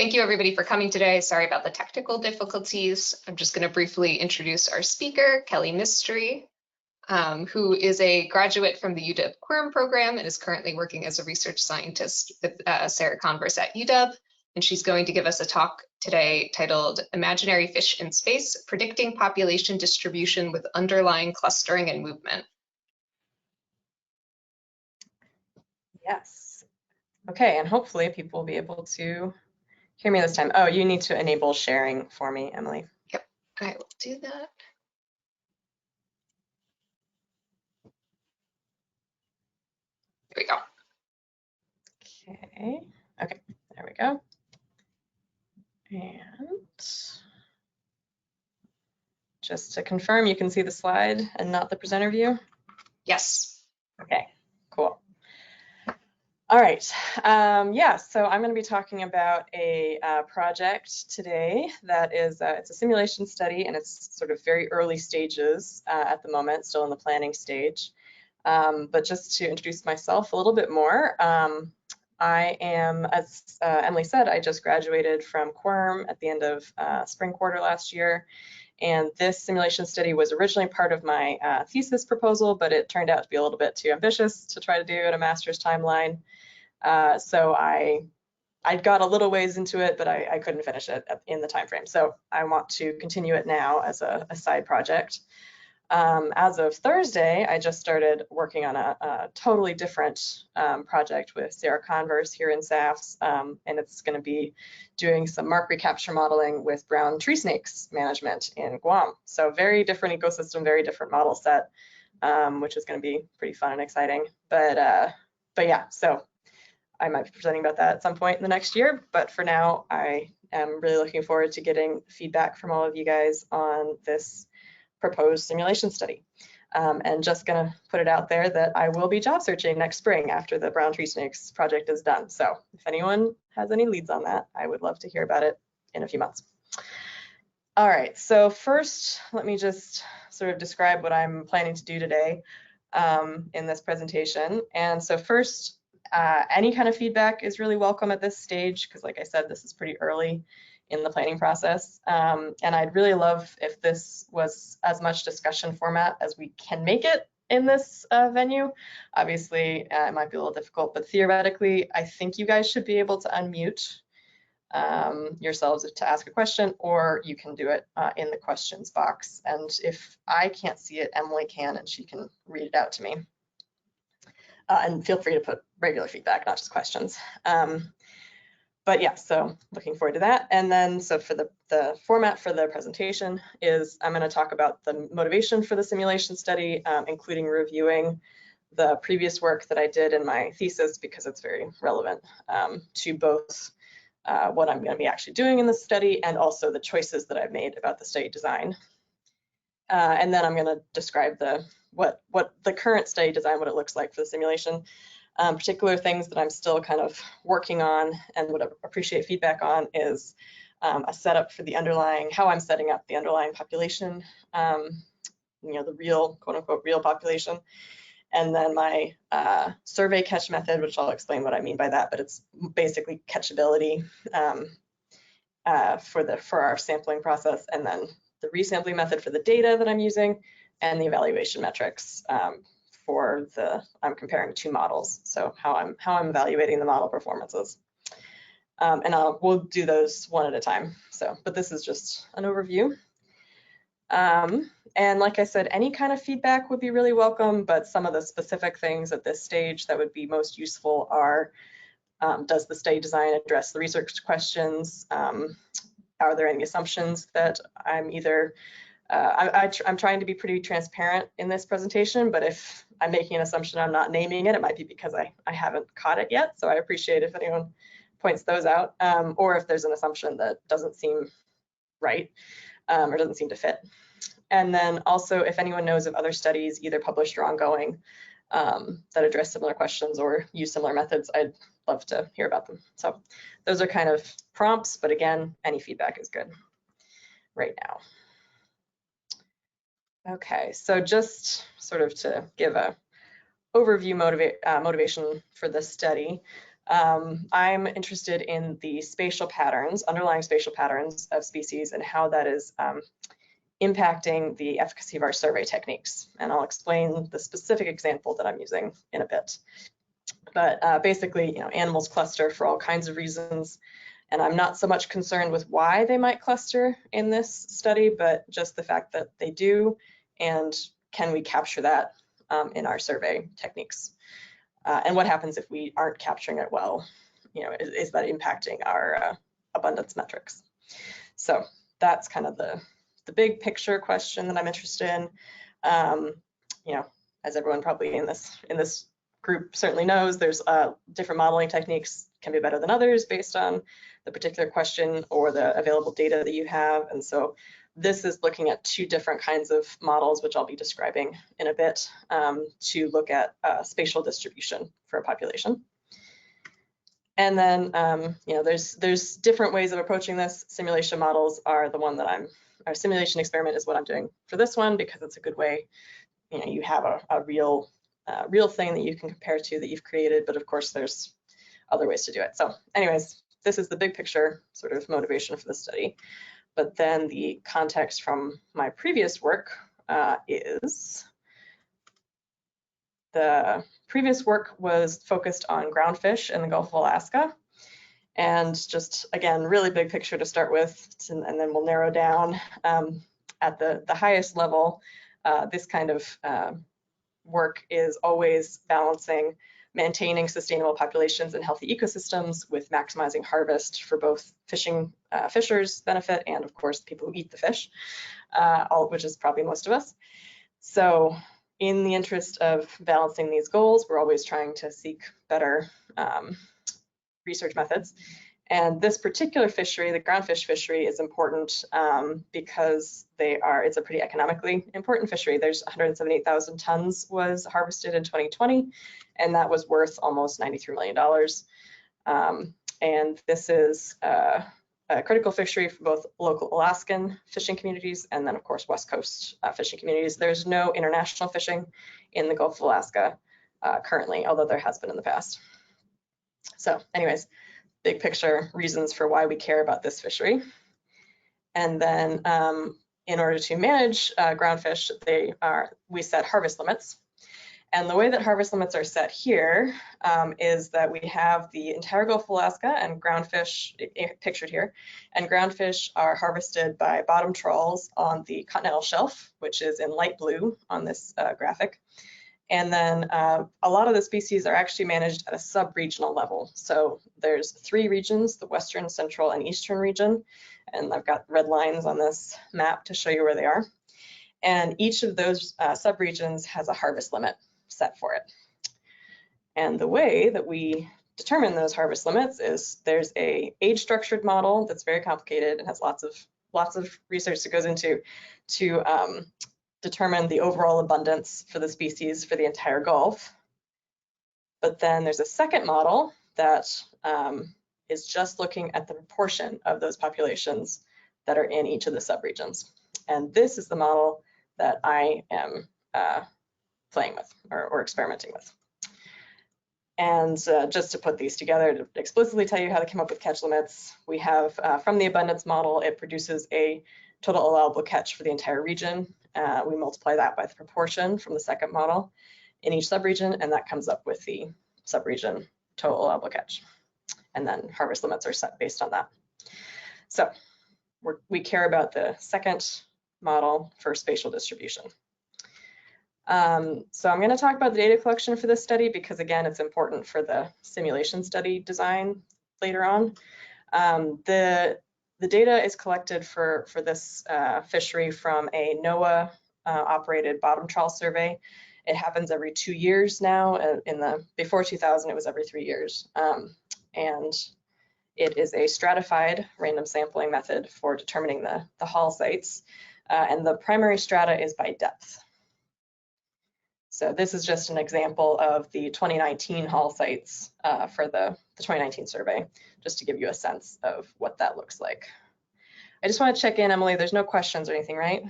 Thank you everybody for coming today. Sorry about the technical difficulties. I'm just going to briefly introduce our speaker, Kelly Mistry, who is a graduate from the UW Quorum program and is currently working as a research scientist with Sarah Converse at UW. And she's going to give us a talk today titled Imaginary Fish in Space, Predicting Population Distribution with Underlying Clustering and Movement. Yes. Okay, and hopefully people will be able to hear me this time. Oh, you need to enable sharing for me, Emily. Yep, I will do that. There we go. Okay, there we go. And just to confirm, you can see the slide and not the presenter view? Yes. Okay, cool. All right, yeah, so I'm going to be talking about a project today that is, it's a simulation study and it's sort of very early stages at the moment, still in the planning stage. But just to introduce myself a little bit more, I am, as Emily said, I just graduated from Quorum at the end of spring quarter last year. And this simulation study was originally part of my thesis proposal, but it turned out to be a little bit too ambitious to try to do at a master's timeline. So I got a little ways into it, but I couldn't finish it in the time frame. So I want to continue it now as a side project. As of Thursday, I just started working on a totally different project with Sarah Converse here in SAFS, and it's going to be doing some mark recapture modeling with brown tree snakes management in Guam. So very different ecosystem, very different model set, which is going to be pretty fun and exciting. But yeah, so I might be presenting about that at some point in the next year, but for now, I am really looking forward to getting feedback from all of you guys on this proposed simulation study. And just gonna put it out there that I will be job searching next spring after the brown tree snakes project is done. So if anyone has any leads on that, I would love to hear about it in a few months. All right, so first, let me just sort of describe what I'm planning to do today in this presentation. And so first, any kind of feedback is really welcome at this stage, because like I said, this is pretty early in the planning process. And I'd really love if this was as much discussion format as we can make it in this venue. Obviously, it might be a little difficult, but theoretically, I think you guys should be able to unmute yourselves to ask a question, or you can do it in the questions box. And if I can't see it, Emily can, and she can read it out to me. And feel free to put regular feedback, not just questions. But yeah, so looking forward to that. And then, so for the format for the presentation is I'm going to talk about the motivation for the simulation study, including reviewing the previous work that I did in my thesis, because it's very relevant to both what I'm going to be actually doing in the study and also the choices that I've made about the study design. And then I'm going to describe what the current study design, what it looks like for the simulation. Particular things that I'm still kind of working on and would appreciate feedback on is a setup for the underlying, how I'm setting up the underlying population, the real, quote unquote, real population. And then my survey catch method, which I'll explain what I mean by that, but it's basically catchability for our sampling process, and then the resampling method for the data that I'm using, and the evaluation metrics I'm comparing two models, so how I'm evaluating the model performances. And we'll do those one at a time. So, but this is just an overview. And like I said, any kind of feedback would be really welcome, but some of the specific things at this stage that would be most useful are, does the study design address the research questions? Are there any assumptions that I'm either I'm trying to be pretty transparent in this presentation, but if I'm making an assumption I'm not naming it, it might be because I haven't caught it yet. So I appreciate if anyone points those out, or if there's an assumption that doesn't seem right or doesn't seem to fit. And then also, if anyone knows of other studies, either published or ongoing, that address similar questions or use similar methods, I'd love to hear about them. So those are kind of prompts, but again, any feedback is good right now. Okay, so just sort of to give a overview motivation for this study. I'm interested in the spatial patterns, underlying spatial patterns of species and how that is impacting the efficacy of our survey techniques. And I'll explain the specific example that I'm using in a bit. But basically, animals cluster for all kinds of reasons. And I'm not so much concerned with why they might cluster in this study, but just the fact that they do, and can we capture that in our survey techniques? And what happens if we aren't capturing it well? Is that impacting our abundance metrics? So that's kind of the big picture question that I'm interested in. As everyone probably in this group certainly knows, there's different modeling techniques can be better than others based on the particular question or the available data that you have. And so this is looking at two different kinds of models, which I'll be describing in a bit, to look at spatial distribution for a population. And then, there's different ways of approaching this. Simulation models are the one that our simulation experiment is what I'm doing for this one, because it's a good way, you have a real thing that you can compare to that you've created, but of course there's other ways to do it. So anyways, this is the big picture sort of motivation for the study. But then the context from my previous work is the previous work was focused on groundfish in the Gulf of Alaska. And just, again, really big picture to start with, and then we'll narrow down at the highest level. This kind of work is always balancing maintaining sustainable populations and healthy ecosystems with maximizing harvest for both fishers' benefit and, of course, people who eat the fish, which is probably most of us. So in the interest of balancing these goals, we're always trying to seek better research methods. And this particular fishery, the groundfish fishery, is important because it's a pretty economically important fishery. There's 178,000 tons was harvested in 2020, and that was worth almost $93 million. And this is a critical fishery for both local Alaskan fishing communities and then, of course, West Coast fishing communities. There's no international fishing in the Gulf of Alaska currently, although there has been in the past. So anyways, big picture reasons for why we care about this fishery. And then in order to manage groundfish, we set harvest limits. And the way that harvest limits are set here is that we have the entire Gulf of Alaska and groundfish pictured here. And groundfish are harvested by bottom trawls on the continental shelf, which is in light blue on this graphic. And then a lot of the species are actually managed at a sub-regional level. So there's 3 regions, the Western, Central, and Eastern region. And I've got red lines on this map to show you where they are. And each of those sub-regions has a harvest limit set for it. And the way that we determine those harvest limits is there's a age-structured model that's very complicated and has lots of research that goes into to determine the overall abundance for the species for the entire Gulf. But then there's a second model that is just looking at the proportion of those populations that are in each of the subregions. And this is the model that I am playing with or experimenting with. And just to put these together to explicitly tell you how to come up with catch limits, we have from the abundance model, it produces a total allowable catch for the entire region. We multiply that by the proportion from the second model in each subregion, and that comes up with the subregion total allowable catch. And then harvest limits are set based on that. So we care about the second model for spatial distribution. So I'm going to talk about the data collection for this study because, again, it's important for the simulation study design later on. The data is collected for this fishery from a NOAA operated bottom trawl survey. It happens every 2 years now. Before 2000, it was every 3 years. And it is a stratified random sampling method for determining the haul sites. And the primary strata is by depth. So this is just an example of the 2019 haul sites for the 2019 survey, just to give you a sense of what that looks like. I just want to check in, Emily, there's no questions or anything, right?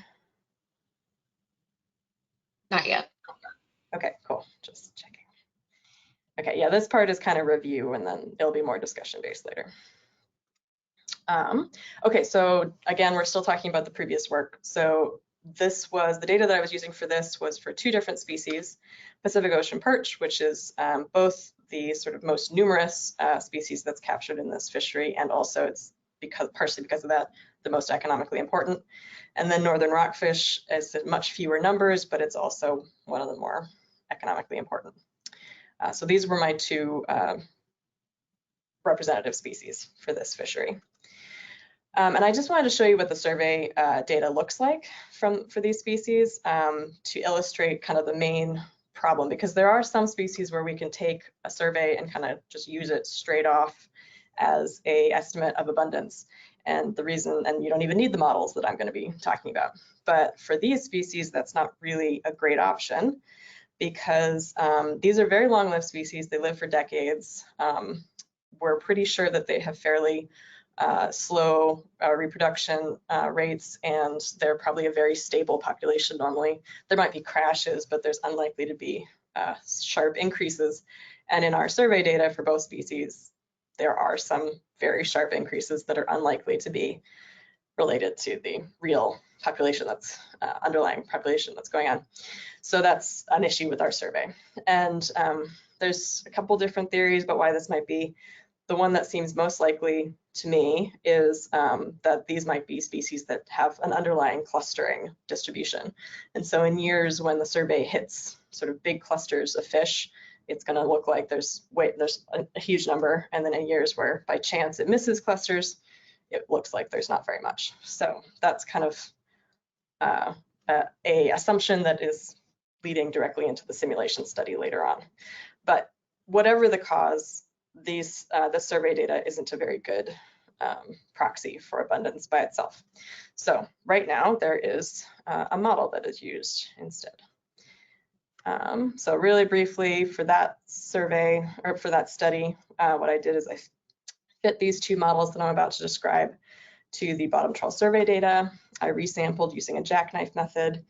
Not yet. Okay, cool, just checking. Okay, yeah, this part is kind of review, and then it'll be more discussion based later. Okay, so again, we're still talking about the previous work. So this was, the data that I was using for this was for 2 different species, Pacific Ocean perch, which is both the sort of most numerous species that's captured in this fishery, and also it's partially because of that, the most economically important. And then northern rockfish is much fewer numbers, but it's also one of the more economically important. So these were my 2 representative species for this fishery. And I just wanted to show you what the survey data looks like for these species to illustrate kind of the main problem, because there are some species where we can take a survey and kind of just use it straight off as a estimate of abundance. And the reason, and you don't even need the models that I'm going to be talking about. But for these species, that's not really a great option, because these are very long-lived species. They live for decades. We're pretty sure that they have fairly slow reproduction rates, and they're probably a very stable population normally. There might be crashes, but there's unlikely to be sharp increases. And in our survey data for both species, there are some very sharp increases that are unlikely to be related to the real population that's underlying population that's going on. So that's an issue with our survey. And there's a couple different theories about why this might be. The one that seems most likely to me is that these might be species that have an underlying clustering distribution. And so in years when the survey hits sort of big clusters of fish, it's going to look like there's a huge number. And then in years where by chance it misses clusters, it looks like there's not very much. So that's kind of a assumption that is leading directly into the simulation study later on. But whatever the cause, the survey data isn't a very good proxy for abundance by itself. So right now there is a model that is used instead. So really briefly for that survey, or for that study, what I did is I fit these 2 models that I'm about to describe to the bottom trawl survey data. I resampled using a jackknife method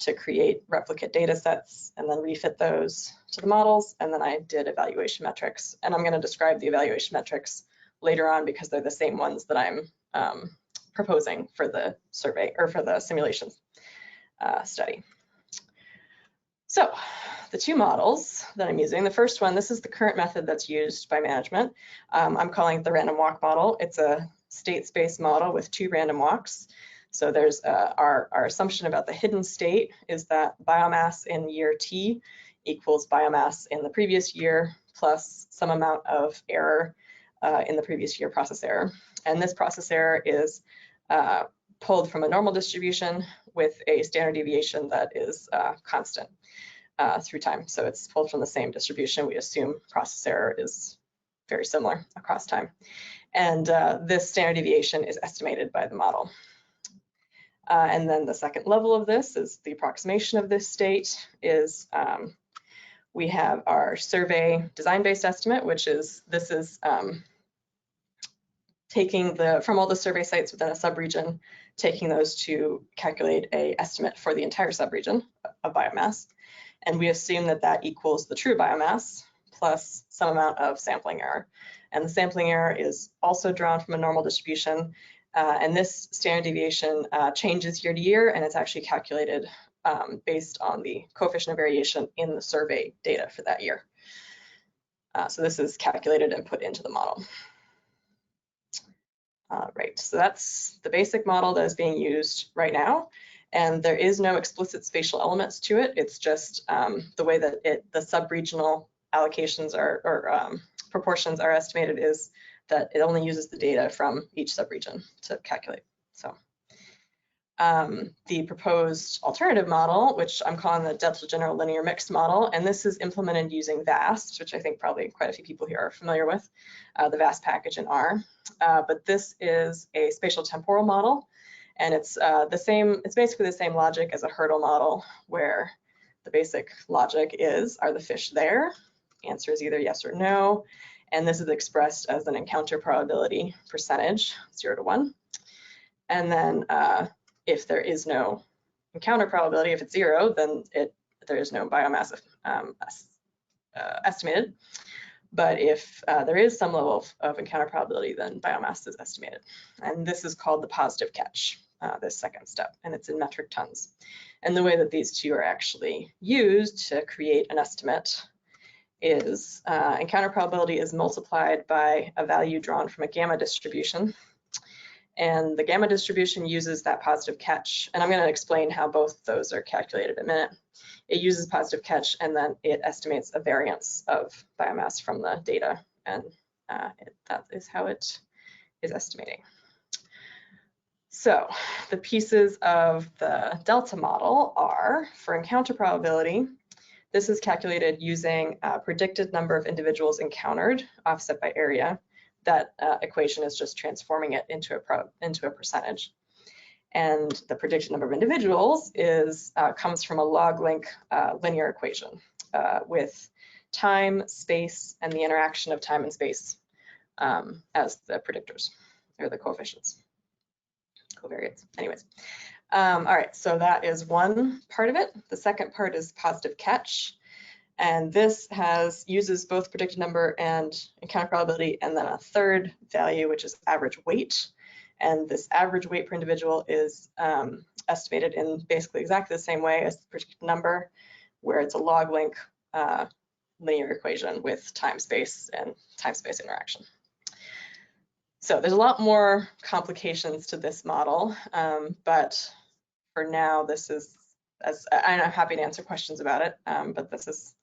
to create replicate data sets, and then refit those to the models, and then I did evaluation metrics. And I'm going to describe the evaluation metrics later on because they're the same ones that I'm proposing for the survey, or for the simulation study. So the 2 models that I'm using, the first one, this is the current method that's used by management. I'm calling it the random walk model. It's a state space model with 2 random walks. So there's our assumption about the hidden state is that biomass in year T equals biomass in the previous year plus some amount of error in the previous year process error. And this process error is pulled from a normal distribution with a standard deviation that is constant through time. So it's pulled from the same distribution. We assume process error is very similar across time. And this standard deviation is estimated by the model. And then the second level of this is the approximation of this state is we have our survey design-based estimate, which is, this is taking from all the survey sites within a subregion, taking those to calculate a estimate for the entire subregion of biomass. And we assume that that equals the true biomass plus some amount of sampling error. And the sampling error is also drawn from a normal distribution. And this standard deviation changes year to year, and it's actually calculated based on the coefficient of variation in the survey data for that year. So this is calculated and put into the model. Right, so that's the basic model that is being used right now. And there is no explicit spatial elements to it. It's just the way that the sub-regional allocations or proportions are estimated is that it only uses the data from each subregion to calculate. So the proposed alternative model, which I'm calling the Delta General Linear Mixed Model, and this is implemented using VAST, which I think probably quite a few people here are familiar with, the VAST package in R. But this is a spatial temporal model, and it's basically the same logic as a hurdle model, where the basic logic is, are the fish there? Answer is either yes or no. And this is expressed as an encounter probability percentage, 0 to 1. And then if there is no encounter probability, if it's 0, then there is no biomass estimated. But if there is some level of encounter probability, then biomass is estimated. And this is called the positive catch, this second step, and it's in metric tons. And the way that these two are actually used to create an estimate is encounter probability is multiplied by a value drawn from a gamma distribution. And the gamma distribution uses that positive catch. And I'm going to explain how both those are calculated in a minute. It uses positive catch, and then it estimates a variance of biomass from the data. And that is how it is estimating. So the pieces of the delta model are, for encounter probability, this is calculated using a predicted number of individuals encountered offset by area. That equation is just transforming it into a percentage. And the predicted number of individuals is comes from a log-link linear equation with time, space, and the interaction of time and space as the predictors, or the coefficients, covariates. Anyways, all right, so that is one part of it. The second part is positive catch. And this uses both predicted number and encounter probability, and then a third value, which is average weight. And this average weight per individual is estimated in basically exactly the same way as the predicted number, where it's a log-link linear equation with time-space and time-space interaction. So there's a lot more complications to this model, but for now, this is, I'm happy to answer questions about it, but this is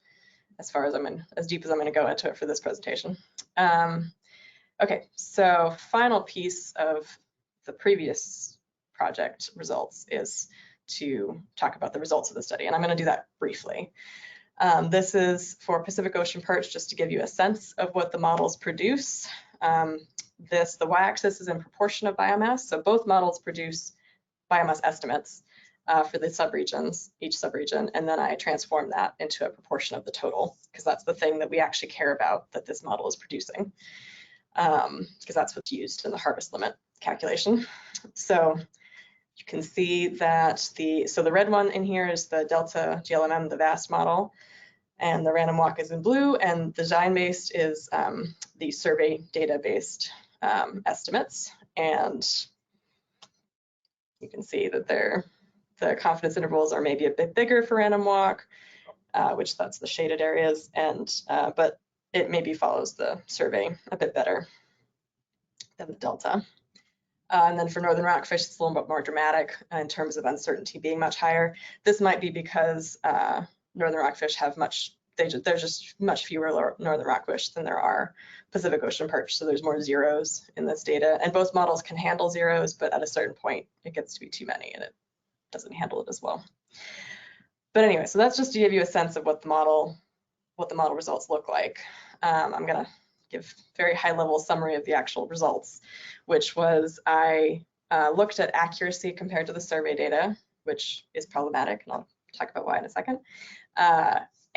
as far as as deep as I'm going to go into it for this presentation. Okay, so final piece of the previous project results is to talk about the results of the study, and I'm going to do that briefly. This is for Pacific Ocean perch, just to give you a sense of what the models produce. The y-axis is in proportion of biomass, so both models produce biomass estimates for the subregions, each subregion, and then I transform that into a proportion of the total, because that's the thing that we actually care about that this model is producing, because that's what's used in the harvest limit calculation. So you can see that the red one in here is the Delta-GLMM, the VAST model, and the random walk is in blue, and the design-based is the survey data-based estimates. And you can see that the confidence intervals are maybe a bit bigger for random walk, which that's the shaded areas, and but it maybe follows the survey a bit better than the delta. And then for northern rockfish, it's a little bit more dramatic in terms of uncertainty being much higher. This might be because northern rockfish have there's just much fewer northern rockfish than there are Pacific Ocean perch, so there's more zeros in this data. And both models can handle zeros, but at a certain point, it gets to be too many, and it doesn't handle it as well. But anyway, so that's just to give you a sense of what the model results look like. I'm going to give very high level summary of the actual results, which was I looked at accuracy compared to the survey data, which is problematic, and I'll talk about why in a second,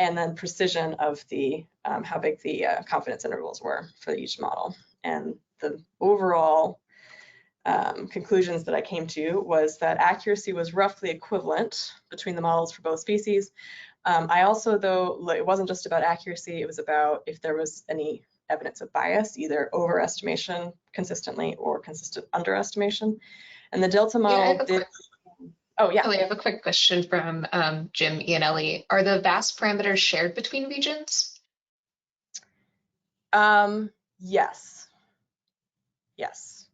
and then precision of the how big the confidence intervals were for each model. And the overall conclusions that I came to was that accuracy was roughly equivalent between the models for both species. I also, though, it wasn't just about accuracy, it was about if there was any evidence of bias, either overestimation consistently or consistent underestimation. And the Delta model did. Oh, yeah. I have a quick question from Jim Iannelli. Are the VAST parameters shared between regions? Yes. Yes.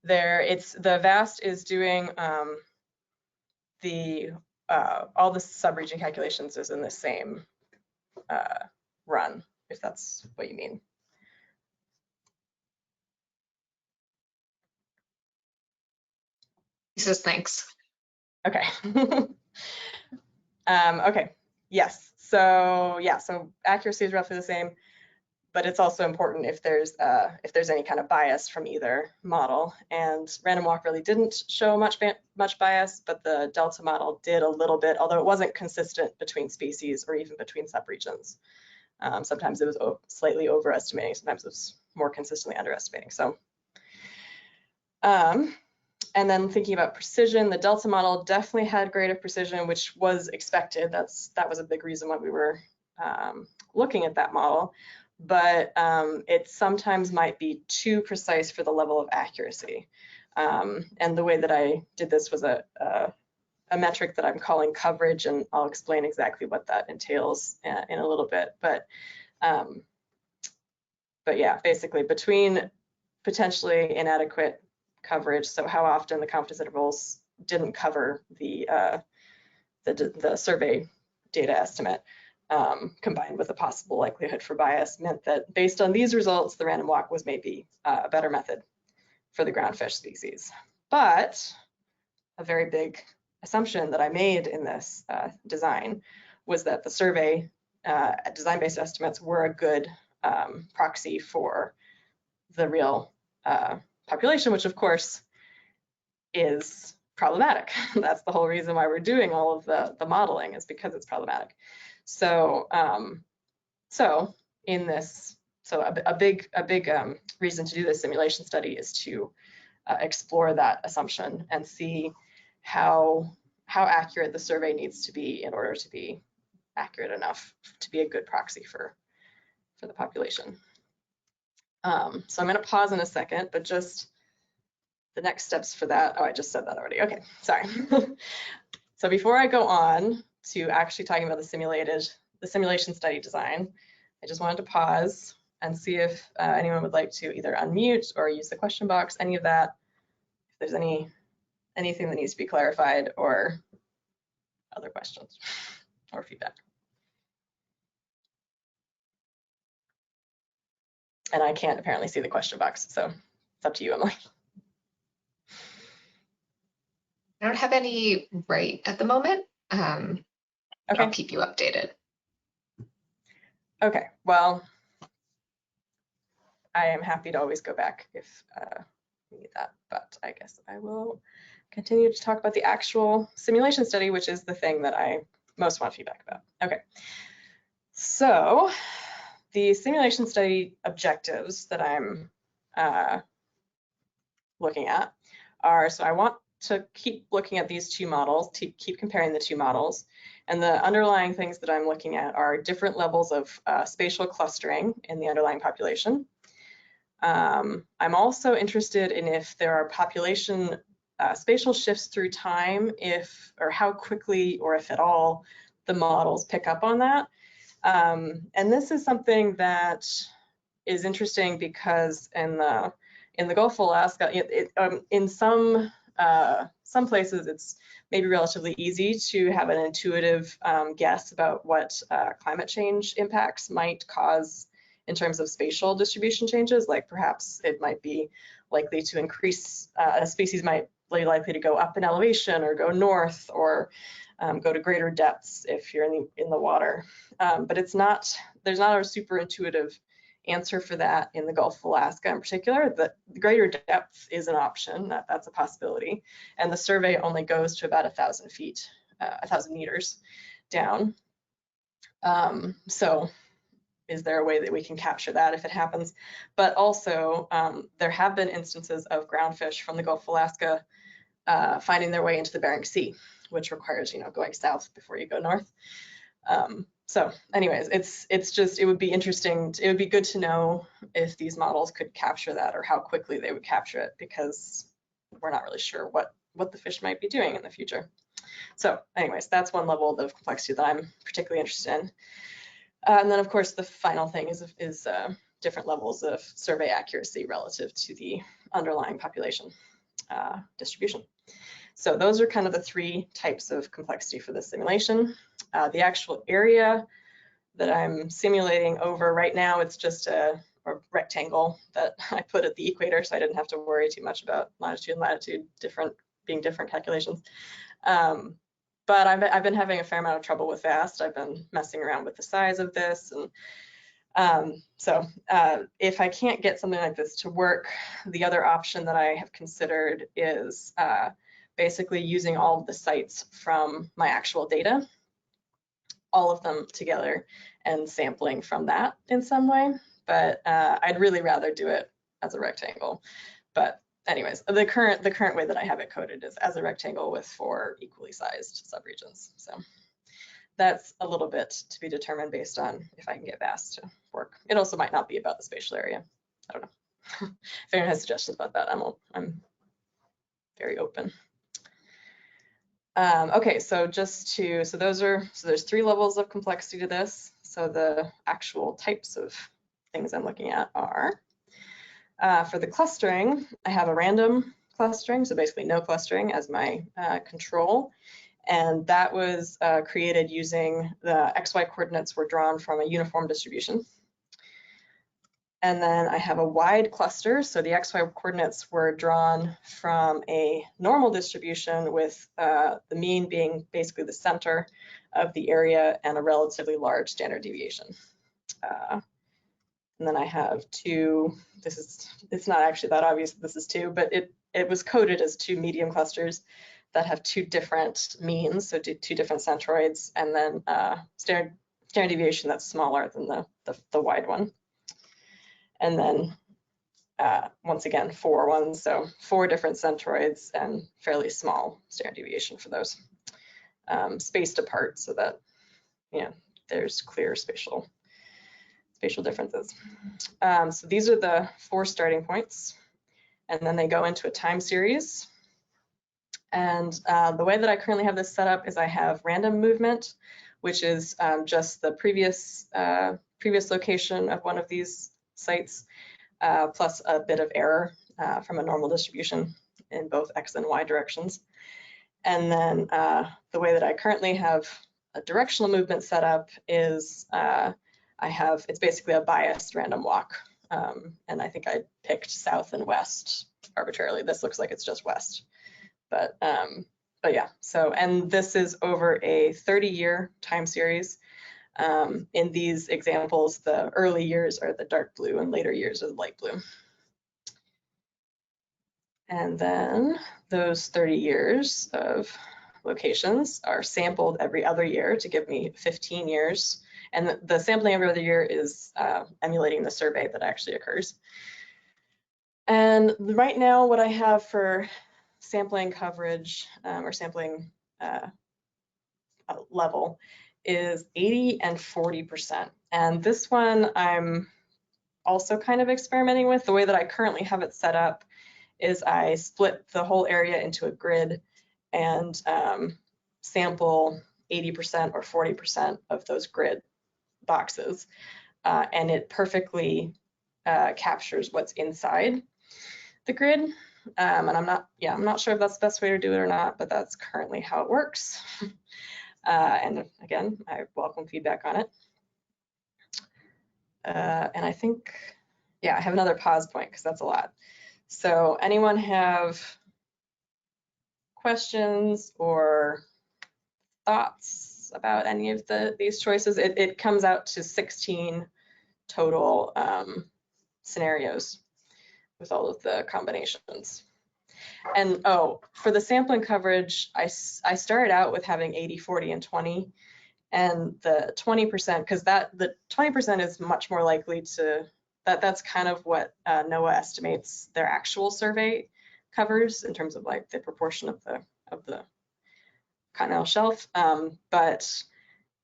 The VAST is doing all the subregion calculations is in the same run, if that's what you mean. He says thanks. Okay. Okay. Yes. So yeah. So accuracy is roughly the same, but it's also important if there's any kind of bias from either model. And random walk really didn't show much bias, but the Delta model did a little bit, although it wasn't consistent between species or even between subregions. Sometimes it was slightly overestimating, sometimes it was more consistently underestimating. So, and then thinking about precision, the Delta model definitely had greater precision, which was expected. That was a big reason why we were looking at that model. but it sometimes might be too precise for the level of accuracy. And the way that I did this was a metric that I'm calling coverage, and I'll explain exactly what that entails in a little bit. But yeah, basically between potentially inadequate coverage, so how often the confidence intervals didn't cover the survey data estimate, combined with a possible likelihood for bias, meant that based on these results, the random walk was maybe a better method for the groundfish species. But a very big assumption that I made in this design was that the survey design-based estimates were a good proxy for the real population, which of course is problematic. That's the whole reason why we're doing all of the modeling, is because it's problematic. So in this, a big reason to do this simulation study is to explore that assumption and see how accurate the survey needs to be in order to be accurate enough to be a good proxy for the population. So I'm going to pause in a second, but just the next steps for that. Oh, I just said that already. Okay, sorry. So before I go on to actually talking about the simulation study design, I just wanted to pause and see if anyone would like to either unmute or use the question box, any of that, if there's anything that needs to be clarified or other questions or feedback. And I can't apparently see the question box, so it's up to you, Emily. I don't have any right at the moment. Okay. I'll keep you updated. Okay, well, I am happy to always go back if we need that, but I guess I will continue to talk about the actual simulation study, which is the thing that I most want feedback about. Okay, so the simulation study objectives that I'm looking at are, so I want to keep looking at these two models, to keep comparing the two models. And the underlying things that I'm looking at are different levels of spatial clustering in the underlying population. I'm also interested in if there are population spatial shifts through time, or how quickly or if at all the models pick up on that. And this is something that is interesting because in the Gulf of Alaska, in some places it's maybe relatively easy to have an intuitive guess about what climate change impacts might cause in terms of spatial distribution changes. Like perhaps it might be likely to increase, a species might be likely to go up in elevation or go north or go to greater depths if you're in the water. But there's not a super intuitive answer for that in the Gulf of Alaska in particular. The greater depth is an option, that's a possibility. And the survey only goes to about 1,000 feet, 1,000 meters down. So is there a way that we can capture that if it happens? But also there have been instances of groundfish from the Gulf of Alaska finding their way into the Bering Sea, which requires, going south before you go north. So anyways, it would be interesting, it would be good to know if these models could capture that or how quickly they would capture it, because we're not really sure what the fish might be doing in the future. So anyways, that's one level of complexity that I'm particularly interested in. And then of course the final thing is different levels of survey accuracy relative to the underlying population distribution. So those are kind of the three types of complexity for the simulation. The actual area that I'm simulating over right now, it's just a rectangle that I put at the equator, so I didn't have to worry too much about longitude and latitude being different calculations. But I've been having a fair amount of trouble with VAST. I've been messing around with the size of this, and so if I can't get something like this to work, the other option that I have considered is basically using all of the sites from my actual data, all of them together, and sampling from that in some way. But I'd really rather do it as a rectangle. But anyways, the current way that I have it coded is as a rectangle with 4 equally sized subregions. So that's a little bit to be determined based on if I can get VAST work. It also might not be about the spatial area. I don't know. If anyone has suggestions about that, I'm very open. Okay, so there's 3 levels of complexity to this. So the actual types of things I'm looking at are, for the clustering, I have a random clustering, so basically no clustering as my control. And that was created using the XY coordinates were drawn from a uniform distribution. And then I have a wide cluster, so the XY coordinates were drawn from a normal distribution with the mean being basically the center of the area and a relatively large standard deviation. And then I have 2, it's not actually that obvious that this is 2, but it was coded as 2 medium clusters that have 2 different means, so 2 different centroids, and then standard deviation that's smaller than the wide one. And then once again, 4 ones, so 4 different centroids and fairly small standard deviation for those, spaced apart so that there's clear spatial differences. So these are the 4 starting points, and then they go into a time series. And the way that I currently have this set up is I have random movement, which is just the previous location of one of these sites, plus a bit of error from a normal distribution in both X and Y directions. And then the way that I currently have a directional movement set up is it's basically a biased random walk. And I think I picked south and west arbitrarily. This looks like it's just west. But yeah, so, and this is over a 30-year time series. In these examples, the early years are the dark blue and later years are the light blue. And then those 30 years of locations are sampled every other year to give me 15 years. And the sampling every other year is emulating the survey that actually occurs. And right now, what I have for sampling coverage or sampling level is 80 and 40%. And this one I'm also kind of experimenting with. The way that I currently have it set up is I split the whole area into a grid and sample 80% or 40% of those grid boxes. And it perfectly captures what's inside the grid. And I'm not sure if that's the best way to do it or not, but that's currently how it works. And again, I welcome feedback on it. And I think, I have another pause point because that's a lot. So anyone have questions or thoughts about any of these choices? It comes out to 16 total scenarios with all of the combinations. And for the sampling coverage, I started out with having 80, 40, and 20. And the 20%, because the 20% is much more likely to, that's kind of what NOAA estimates their actual survey covers in terms of like the proportion of the continental shelf. But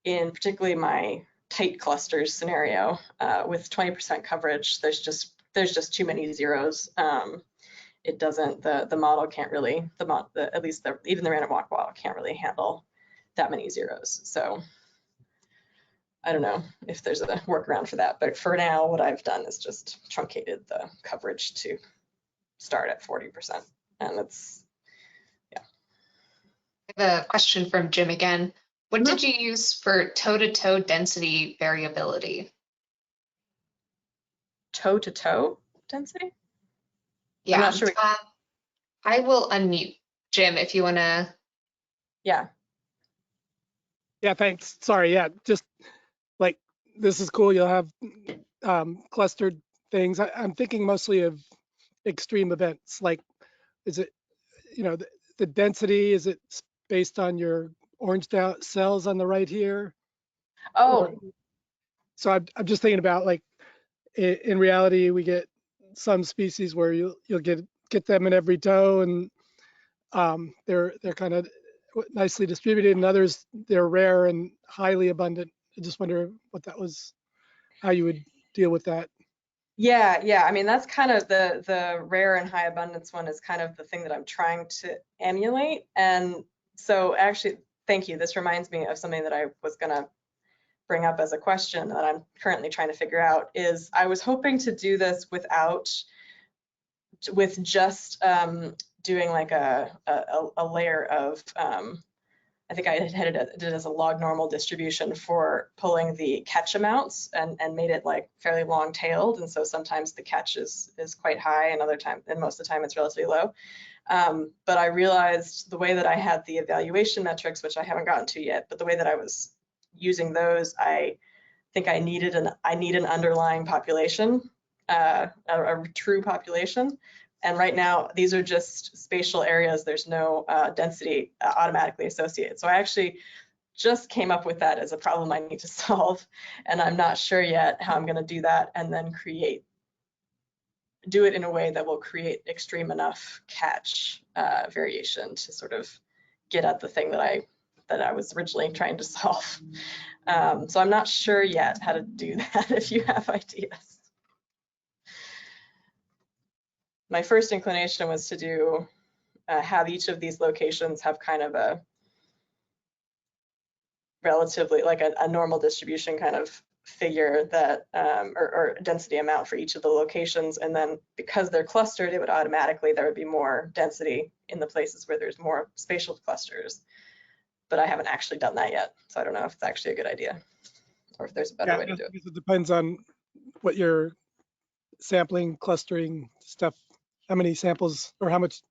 in particularly my tight clusters scenario, with 20% coverage, there's just too many zeros. It doesn't, the model can't really, even the random walk model can't really handle that many zeros. So I don't know if there's a workaround for that, but for now, what I've done is just truncated the coverage to start at 40%. And it's, I have a question from Jim again. What did you use for toe-to-toe density variability? Toe-to-toe density? Yeah, I'm not sure. I will unmute Jim if you want to. Yeah. Yeah, thanks. Sorry. Yeah, just like this is cool. You'll have clustered things. I'm thinking mostly of extreme events. Like, is it, the density, is it based on your oranged out cells on the right here? Oh. So I'm just thinking about like, in reality, we get some species where you'll get them in every toe, and they're kind of nicely distributed, and others they're rare and highly abundant. I just wonder what that was, how you would deal with that. Yeah. I mean, that's kind of the rare and high abundance one is kind of the thing that I'm trying to emulate. And so actually, thank you. This reminds me of something that I was gonna bring up as a question that I'm currently trying to figure out is I was hoping to do this with just doing like a layer of, I think I had did it as a log normal distribution for pulling the catch amounts and made it like fairly long tailed. And so sometimes the catch is quite high and most of the time it's relatively low. But I realized the way that I had the evaluation metrics, which I haven't gotten to yet, but the way that I was using those, I think I need an underlying population, a true population. And right now, these are just spatial areas. There's no density automatically associated. So I actually just came up with that as a problem I need to solve. And I'm not sure yet how I'm going to do that and then do it in a way that will create extreme enough catch variation to sort of get at the thing that I was originally trying to solve. So I'm not sure yet how to do that if you have ideas. My first inclination was to have each of these locations have kind of a relatively like a normal distribution kind of figure that or density amount for each of the locations, and then because they're clustered, it would automatically there would be more density in the places where there's more spatial clusters. But I haven't actually done that yet, so I don't know if it's actually a good idea or if there's a better way to do it. It depends on what you're sampling, clustering stuff, how many samples or how much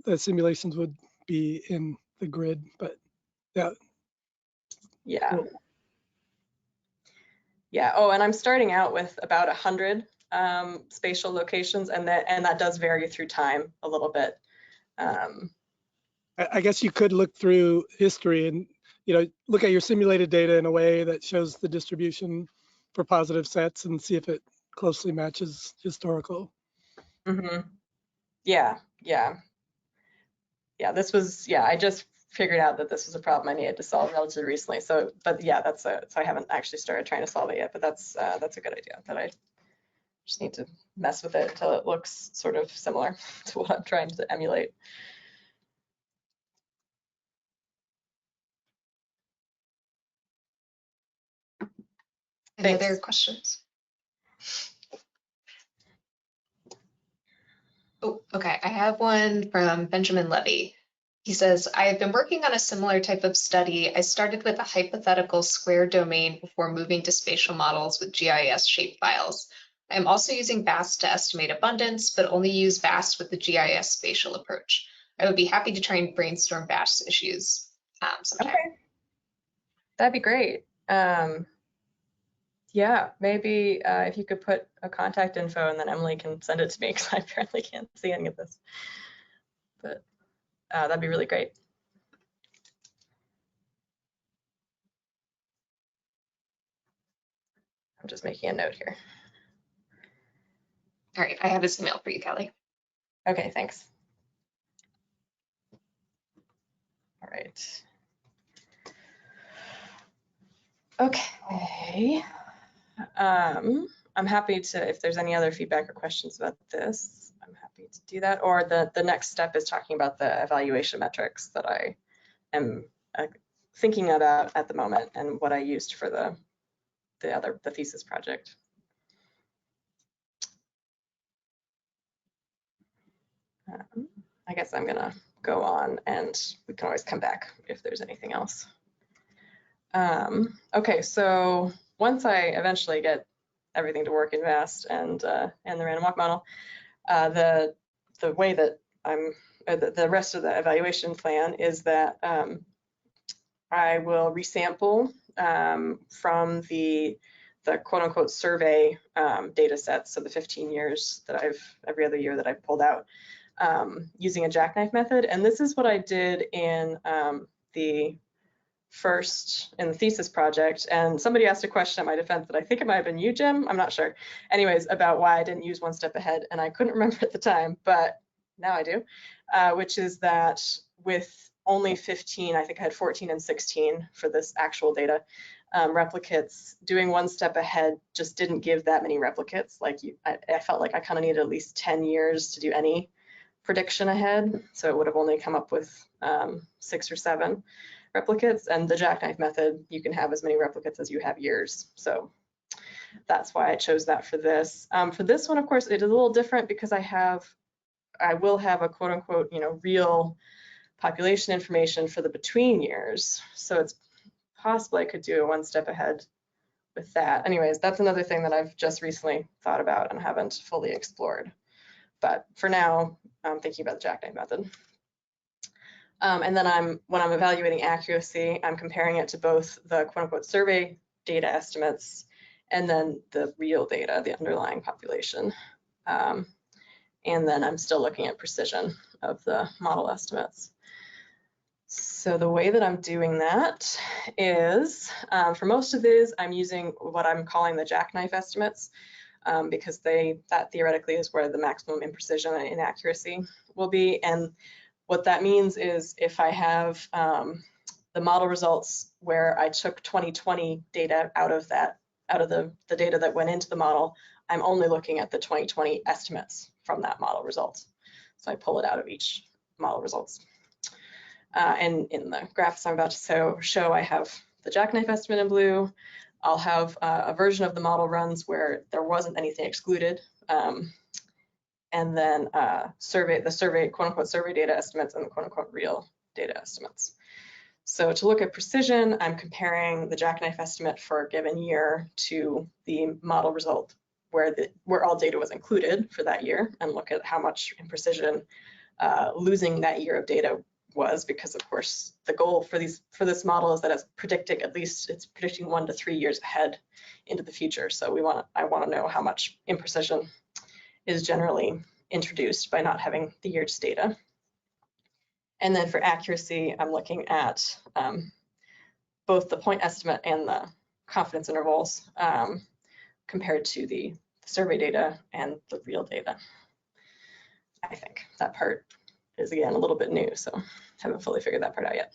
the simulations would be in the grid. But yeah. Cool. Yeah. Oh, and I'm starting out with about 100 spatial locations, and that does vary through time a little bit. I guess you could look through history and look at your simulated data in a way that shows the distribution for positive sets and see if it closely matches historical. Mm-hmm. Yeah. This was I just figured out that this was a problem I needed to solve relatively recently. So, but yeah, so I haven't actually started trying to solve it yet. But that's a good idea. That I just need to mess with it until it looks sort of similar to what I'm trying to emulate. Any other questions? Oh, okay. I have one from Benjamin Levy. He says, I have been working on a similar type of study. I started with a hypothetical square domain before moving to spatial models with GIS shapefiles. I am also using VAST to estimate abundance, but only use VAST with the GIS spatial approach. I would be happy to try and brainstorm VAST issues sometime. Okay. That'd be great. Yeah, maybe if you could put a contact info and then Emily can send it to me because I apparently can't see any of this. But that'd be really great. I'm just making a note here. All right, I have his email for you, Kelly. Okay, thanks. All right. Okay. I'm happy to, if there's any other feedback or questions about this, I'm happy to do that. Or the next step is talking about the evaluation metrics that I am thinking about at the moment and what I used for the thesis project. I guess I'm gonna go on and we can always come back if there's anything else. Okay, so once I eventually get everything to work in VAST and the random walk model, the way that the rest of the evaluation plan is that I will resample from the quote unquote survey data sets, so the 15 years that every other year that I've pulled out using a jackknife method. And this is what I did in the thesis project. And somebody asked a question at my defense that I think it might have been you, Jim, I'm not sure. Anyways, about why I didn't use one step ahead. And I couldn't remember at the time, but now I do, which is that with only 15, I think I had 14 and 16 for this actual data. replicates, doing one step ahead just didn't give that many replicates. Like I felt like I kind of needed at least 10 years to do any prediction ahead. So it would have only come up with 6 or 7 replicates. And the jackknife method, you can have as many replicates as you have years. So that's why I chose that for this. For this one, of course, it is a little different because I will have a quote unquote, real population information for the between years. So it's possible I could do a one step ahead with that. Anyways, that's another thing that I've just recently thought about and haven't fully explored. But for now, I'm thinking about the jackknife method. And then when I'm evaluating accuracy, I'm comparing it to both the quote unquote survey data estimates and then the real data, the underlying population. And then I'm still looking at precision of the model estimates. So the way that I'm doing that is, for most of these, I'm using what I'm calling the jackknife estimates, because that theoretically is where the maximum imprecision and inaccuracy will be. And what that means is if I have the model results where I took 2020 data out of the data that went into the model, I'm only looking at the 2020 estimates from that model result. So I pull it out of each model results. And in the graphs I'm about to show, I have the jackknife estimate in blue. I'll have a version of the model runs where there wasn't anything excluded. And then the survey, quote unquote, survey data estimates and the quote unquote real data estimates. So to look at precision, I'm comparing the jackknife estimate for a given year to the model result where all data was included for that year, and look at how much imprecision losing that year of data was, because of course the goal for this model is that it's predicting it's predicting 1 to 3 years ahead into the future. So I want to know how much imprecision is generally introduced by not having the year's data. And then for accuracy, I'm looking at both the point estimate and the confidence intervals compared to the survey data and the real data. I think that part is, again, a little bit new, so haven't fully figured that part out yet.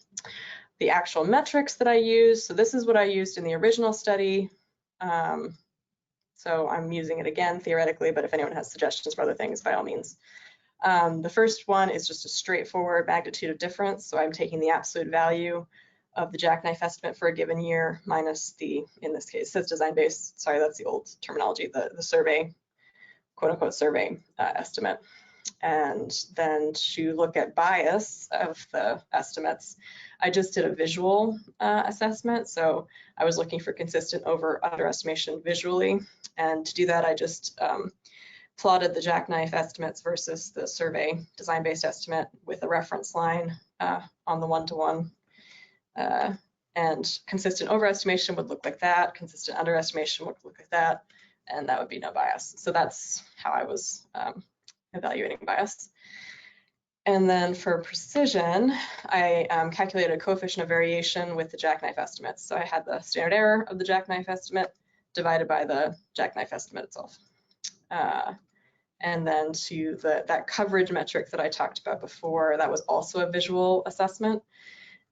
The actual metrics that I use, so this is what I used in the original study. So I'm using it again theoretically, but if anyone has suggestions for other things, by all means. The first one is just a straightforward magnitude of difference. So I'm taking the absolute value of the jackknife estimate for a given year minus the, in this case, says design-based, sorry, that's the old terminology, the survey, quote unquote, survey estimate. And then to look at bias of the estimates, I just did a visual assessment. So I was looking for consistent over underestimation visually. And to do that, I just plotted the jackknife estimates versus the survey design-based estimate with a reference line on the one-to-one. And consistent overestimation would look like that. Consistent underestimation would look like that. And that would be no bias. So that's how I was evaluating bias. And then for precision, I calculated a coefficient of variation with the jackknife estimates. So I had the standard error of the jackknife estimate divided by the jackknife estimate itself. And then to that coverage metric that I talked about before, that was also a visual assessment.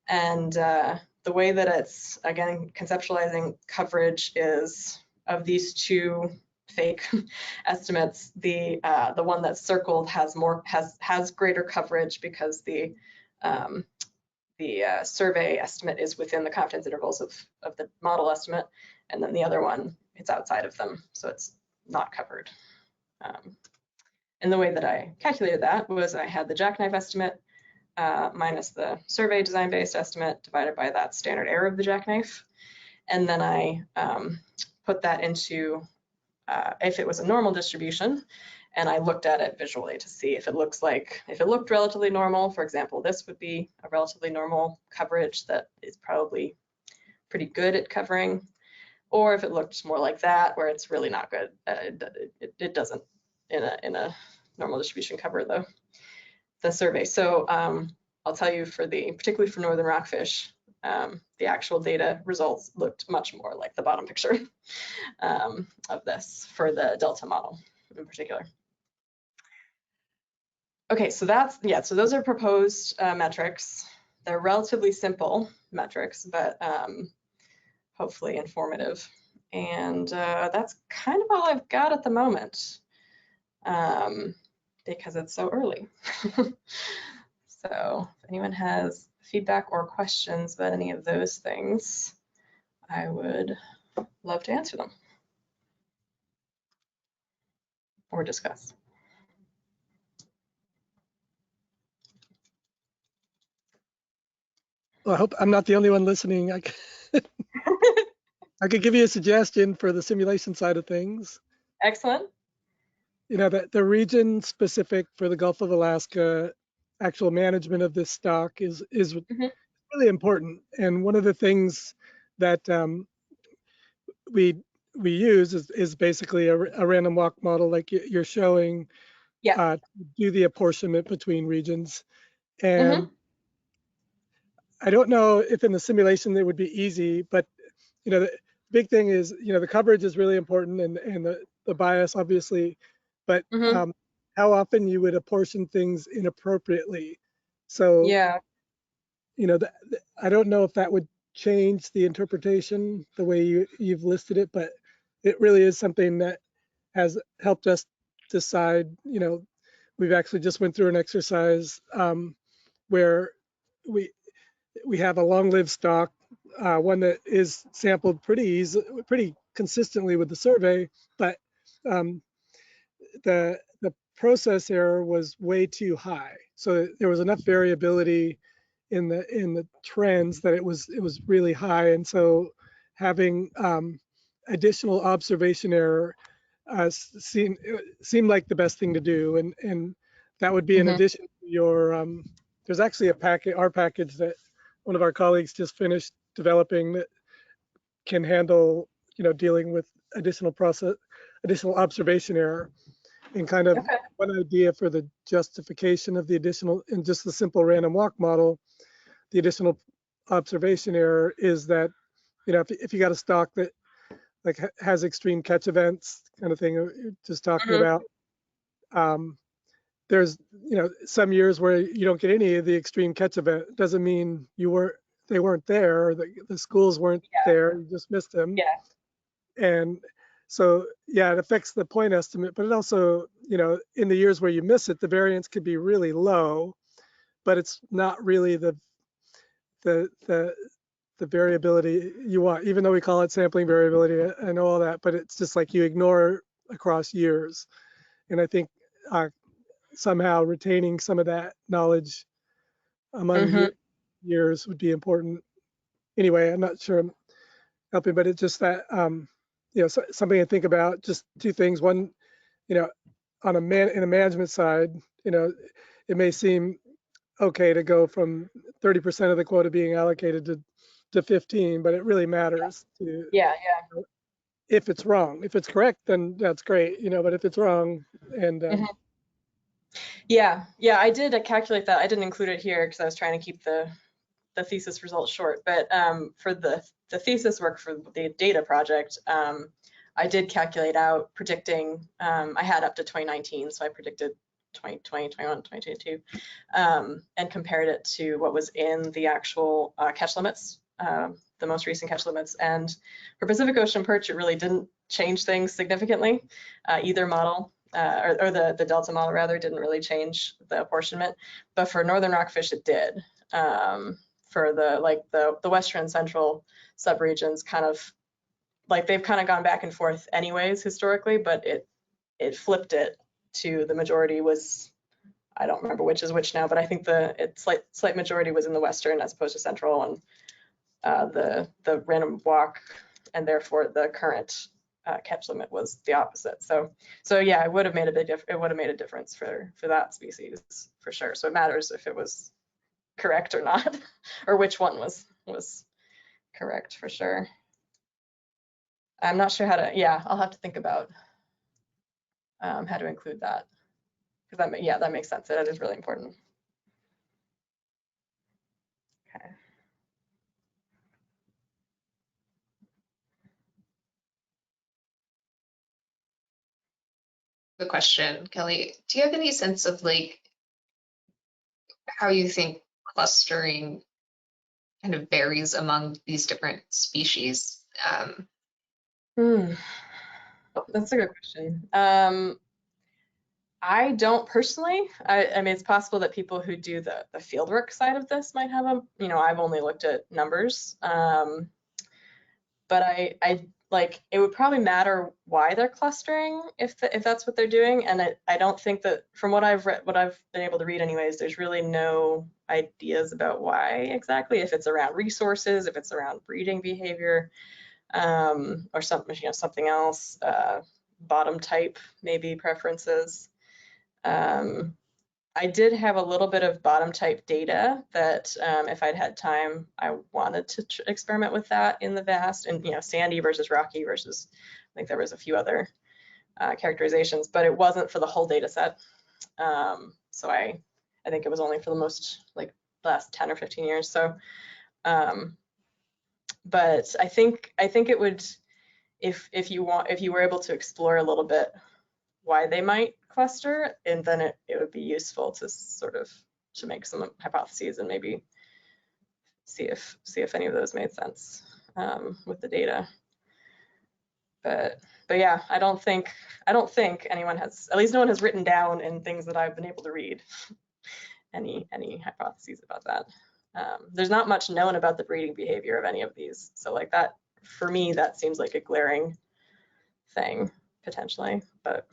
And the way that it's, again, conceptualizing coverage is of these two fake estimates, the one that's circled has greater coverage because the survey estimate is within the confidence intervals of the model estimate, and then the other one, it's outside of them, so it's not covered. And the way that I calculated that was I had the jackknife estimate minus the survey design-based estimate divided by that standard error of the jackknife, and then I put that into if it was a normal distribution, and I looked at it visually to see if it looked relatively normal. For example, this would be a relatively normal coverage that is probably pretty good at covering, or if it looked more like that, where it's really not good. It doesn't in a normal distribution cover the survey. So I'll tell you, particularly for northern rockfish, the actual data results looked much more like the bottom picture of this for the Delta model in particular. Okay, so so those are proposed metrics. They're relatively simple metrics, but hopefully informative. And that's kind of all I've got at the moment, because it's so early. So if anyone has feedback or questions about any of those things, I would love to answer them or discuss. Well, I hope I'm not the only one listening. I could give you a suggestion for the simulation side of things. Excellent. You know, that the region specific for the Gulf of Alaska, actual management of this stock is Mhm. really important. And one of the things that we use is basically a random walk model, like you're showing, Yeah. do the apportionment between regions. Mhm. And I don't know if in the simulation it would be easy, but you know, the big thing is, you know, the coverage is really important and the bias, obviously, but Mhm. how often you would apportion things inappropriately. So, Yeah. you know, I don't know if that would change the interpretation the way you've listed it, but it really is something that has helped us decide. You know, we've actually just went through an exercise where we we have a long-lived stock, one that is sampled pretty consistently with the survey, but um, the process error was way too high. So there was enough variability in the trends that it was really high, and so having additional observation error seemed like the best thing to do, and that would be in Mhm. addition to your there's actually our package that one of our colleagues just finished developing that can handle, you know, dealing with additional observation error. And kind of Okay. one idea for the justification of the additional, in just the simple random walk model, the additional observation error is that, you know, if you got a stock that like has extreme catch events kind of thing, just talking Mhm. about, um, there's, you know, some years where you don't get any of the extreme catch event. Doesn't mean they weren't there, or the schools weren't Yeah. there, you just missed them. Yeah. And so, yeah, it affects the point estimate, but it also, you know, in the years where you miss it, the variance could be really low, but it's not really the the the variability you want, even though we call it sampling variability. I know all that, but it's just like you ignore across years. And I think somehow retaining some of that knowledge among Mhm. years would be important. Anyway, I'm not sure I'm helping, but it's just that, you know, something to think about. Just two things. One, you know, in a management side, you know, it may seem okay to go from 30% of the quota being allocated to 15, but it really matters to, Yeah. Yeah. if it's wrong. If it's correct, then that's great, you know, but if it's wrong, and Mhm. Yeah. Yeah. I did calculate that. I didn't include it here because I was trying to keep the thesis results short. But for the thesis work for the data project, I did calculate out predicting. I had up to 2019, so I predicted 2020, 21, 2022, and compared it to what was in the actual catch limits, the most recent catch limits. And for Pacific Ocean perch, it really didn't change things significantly. Either model, or the Delta model rather, didn't really change the apportionment. But for northern rockfish, it did. For the western and central subregions, kind of like they've kind of gone back and forth anyways historically, but it flipped it to the majority was, I don't remember which is which now, but I think the slight majority was in the western as opposed to central, and the random walk and therefore the current catch limit was the opposite. So yeah, it would have made a difference for that species for sure. So it matters if it was correct or not, or which one was correct for sure. I'm not sure how to. Yeah, I'll have to think about how to include that, because that makes sense. That is really important. Okay. The question, Kelly, do you have any sense of like how you think clustering kind of varies among these different species? That's a good question. I don't personally. I mean, it's possible that people who do the fieldwork side of this might have I've only looked at numbers. But I like it would probably matter why they're clustering if that's what they're doing. And I don't think that from what I've read, what I've been able to read anyways, there's really no ideas about why exactly, if it's around resources, if it's around breeding behavior, or something else, bottom type maybe preferences. I did have a little bit of bottom type data that if I'd had time, I wanted to experiment with that in the vast, and sandy versus rocky versus, I think there was a few other characterizations, but it wasn't for the whole data set. So I think it was only for the most, like, last 10 or 15 years. So, but I think it would, if you were able to explore a little bit why they might cluster, and then it would be useful to sort of to make some hypotheses and maybe see if any of those made sense with the data. But yeah, I don't think anyone has, at least no one has written down in things that I've been able to read any hypotheses about that. There's not much known about the breeding behavior of any of these, so like that, for me, that seems like a glaring thing potentially, but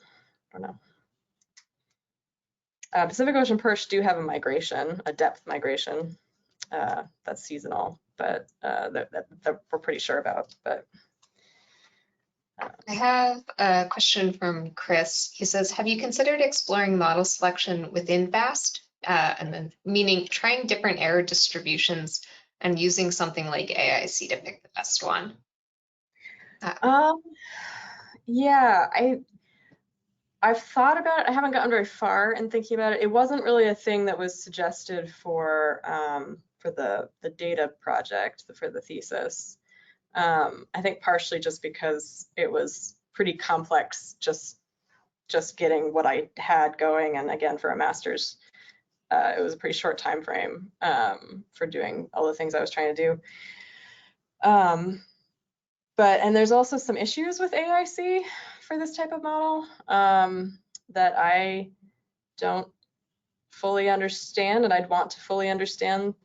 I don't know. Pacific Ocean perch do have a migration, a depth migration that's seasonal, but that we're pretty sure about. But I have a question from Chris. He says, have you considered exploring model selection within VAST? And then meaning trying different error distributions and using something like AIC to pick the best one? Yeah, I've thought about it. I haven't gotten very far in thinking about it. It wasn't really a thing that was suggested for the data project, for the thesis. I think partially just because it was pretty complex, just getting what I had going, and again for a master's, it was a pretty short time frame for doing all the things I was trying to do. And there's also some issues with AIC for this type of model that I don't fully understand, and I'd want to fully understand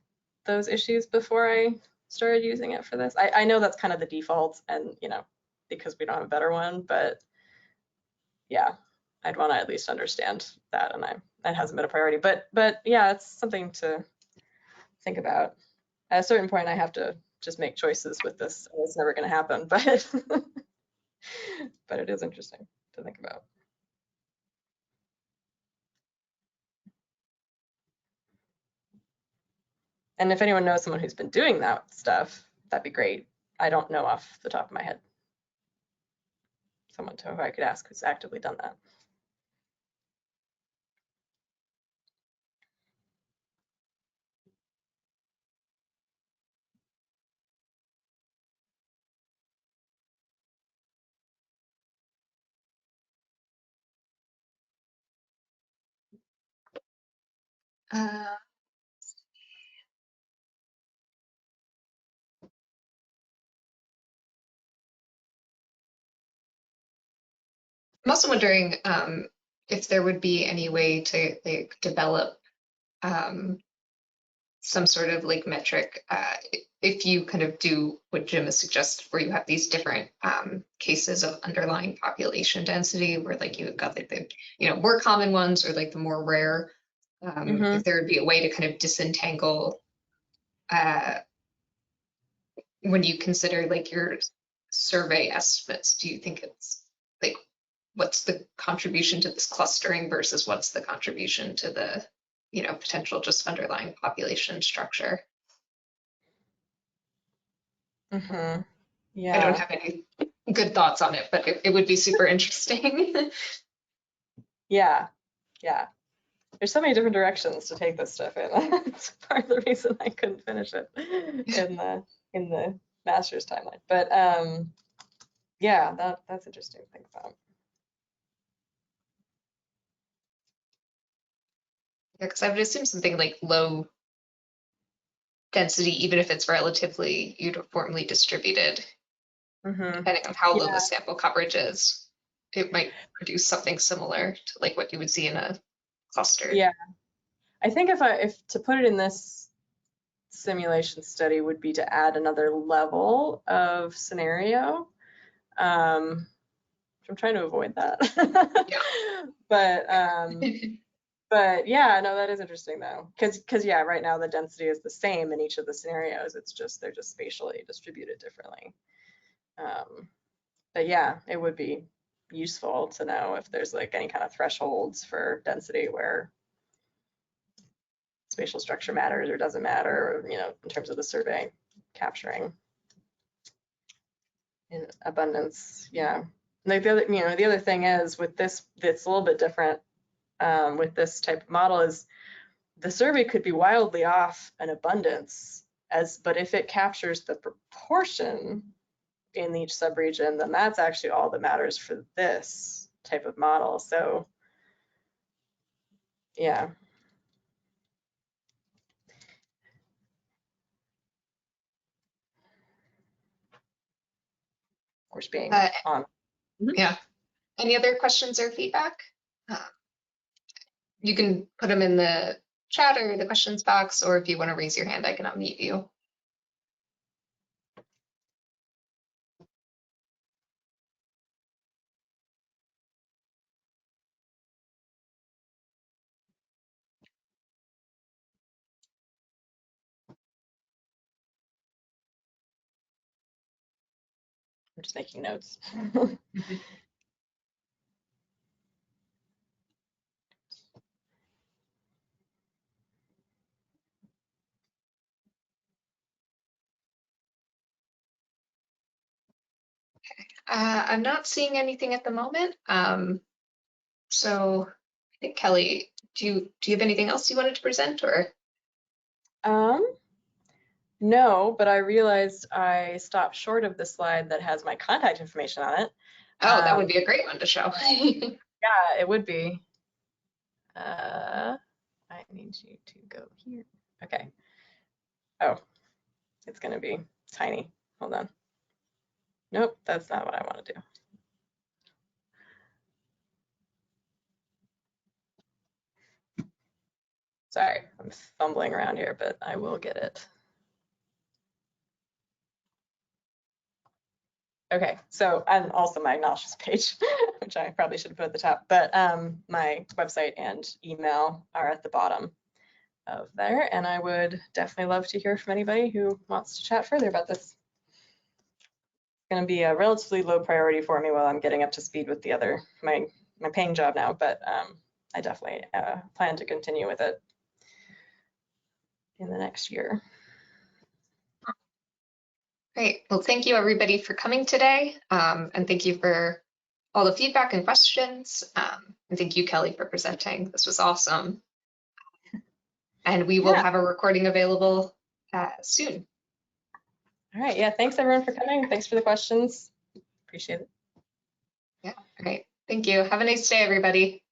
those issues before I started using it for this. I know that's kind of the default, and because we don't have a better one, but yeah, I'd want to at least understand that, and that hasn't been a priority. But yeah, it's something to think about. At a certain point, I have to just make choices with this. It's never going to happen, but but it is interesting to think about. And if anyone knows someone who's been doing that stuff, that'd be great. I don't know off the top of my head someone who I could ask who's actively done that. I'm also wondering if there would be any way to like develop some sort of like metric if you kind of do what Jim has suggested, where you have these different cases of underlying population density, where like you've got like the more common ones or like the more rare. If there would be a way to kind of disentangle when you consider like your survey estimates, do you think it's like what's the contribution to this clustering versus what's the contribution to the potential just underlying population structure? Yeah. I don't have any good thoughts on it, but it would be super interesting. Yeah. There's so many different directions to take this stuff in. That's part of the reason I couldn't finish it in the master's timeline. But yeah, that's interesting to think about. Yeah, because I would assume something like low density, even if it's relatively uniformly distributed, depending on how low Yeah, the sample coverage is, it might produce something similar to like what you would see in a cluster. yeah. I think if to put it in this simulation study would be to add another level of scenario. I'm trying to avoid that. But yeah, no, that is interesting though, because yeah, right now the density is the same in each of the scenarios. It's just they're just spatially distributed differently. But yeah, it would be useful to know if there's like any kind of thresholds for density where spatial structure matters or doesn't matter, or, in terms of the survey capturing in abundance. Yeah. Like the other thing is with this, it's a little bit different with this type of model is the survey could be wildly off in abundance but if it captures the proportion in each subregion, then that's actually all that matters for this type of model. So yeah. Of course, being on. Yeah. Any other questions or feedback? You can put them in the chat or the questions box, or if you want to raise your hand, I can unmute you. I'm just making notes. I'm not seeing anything at the moment. So I think Kelly, do you have anything else you wanted to present or? No, but I realized I stopped short of the slide that has my contact information on it. Oh, that would be a great one to show. Yeah, it would be. I need you to go here. Okay. Oh, it's gonna be tiny. Hold on. Nope, that's not what I want to do. Sorry, I'm fumbling around here, but I will get it. Okay, so, and also my acknowledgements page, which I probably should have put at the top, but my website and email are at the bottom of there, and I would definitely love to hear from anybody who wants to chat further about this. It's going to be a relatively low priority for me while I'm getting up to speed with the other, my paying job now, but I definitely plan to continue with it in the next year. Great. Well, thank you everybody for coming today. And thank you for all the feedback and questions. And thank you, Kelly, for presenting. This was awesome. And we will have a recording available soon. All right. Yeah. Thanks everyone for coming. Thanks for the questions. Appreciate it. Yeah. All right. Thank you. Have a nice day, everybody.